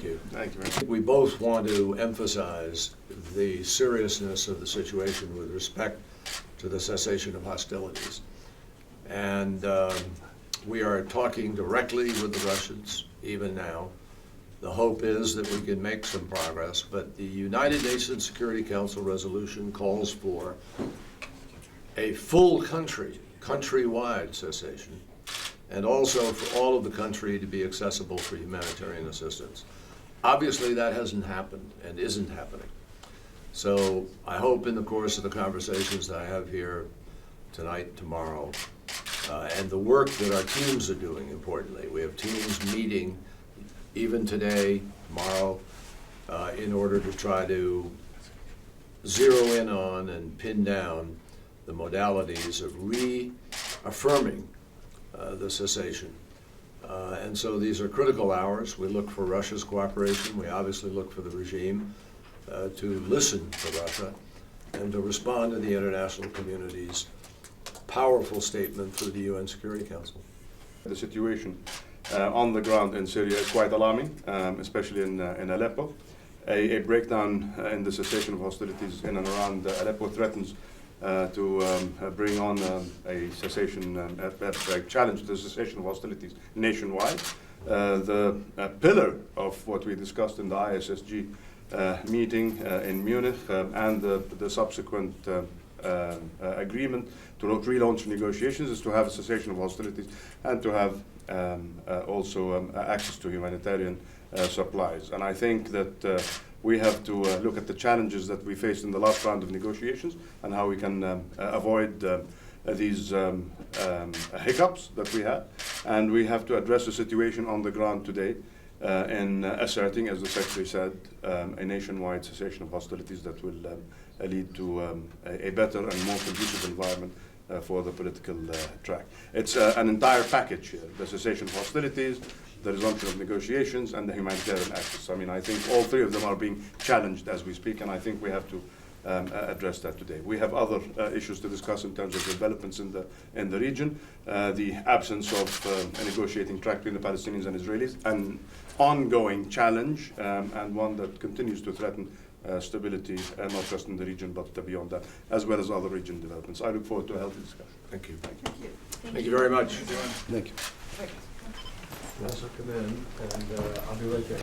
Thank you. Thank you very much. We both want to emphasize the seriousness of the situation with respect to the cessation of hostilities. And we are talking directly with the Russians, even now. The hope is that we can make some progress, but the United Nations Security Council resolution calls for a full countrywide cessation, and also for all of the country to be accessible for humanitarian assistance. Obviously, that hasn't happened and isn't happening. So I hope in the course of the conversations that I have here tonight, tomorrow, and the work that our teams are doing, importantly. We have teams meeting even today, tomorrow, in order to try to zero in on and pin down the modalities of reaffirming the cessation. And so these are critical hours. We look for Russia's cooperation. We obviously look for the regime to listen to Russia and to respond to the international community's powerful statement through the UN Security Council. The situation on the ground in Syria is quite alarming, especially in Aleppo. A breakdown in the cessation of hostilities in and around Aleppo threatens to bring on a cessation, a challenge to the cessation of hostilities nationwide. The pillar of what we discussed in the ISSG meeting in Munich and the subsequent agreement to relaunch negotiations is to have a cessation of hostilities and to have also access to humanitarian supplies. And I think that we have to look at the challenges that we faced in the last round of negotiations and how we can avoid these hiccups that we had. And we have to address the situation on the ground today in asserting, as the Secretary said, a nationwide cessation of hostilities that will lead to a better and more conducive environment for the political track. It's an entire package here: the cessation of hostilities, the resumption of negotiations, and the humanitarian access. I mean, I think all three of them are being challenged as we speak, and I think we have to address that today. We have other issues to discuss in terms of developments in the region, the absence of a negotiating track between the Palestinians and Israelis, an ongoing challenge and one that continues to threaten stability, not just in the region, but beyond that, as well as other region developments. I look forward to a healthy discussion. Thank you. Thank you. Thank you very much. Thank you. Nasser, come in, and I'll be right there.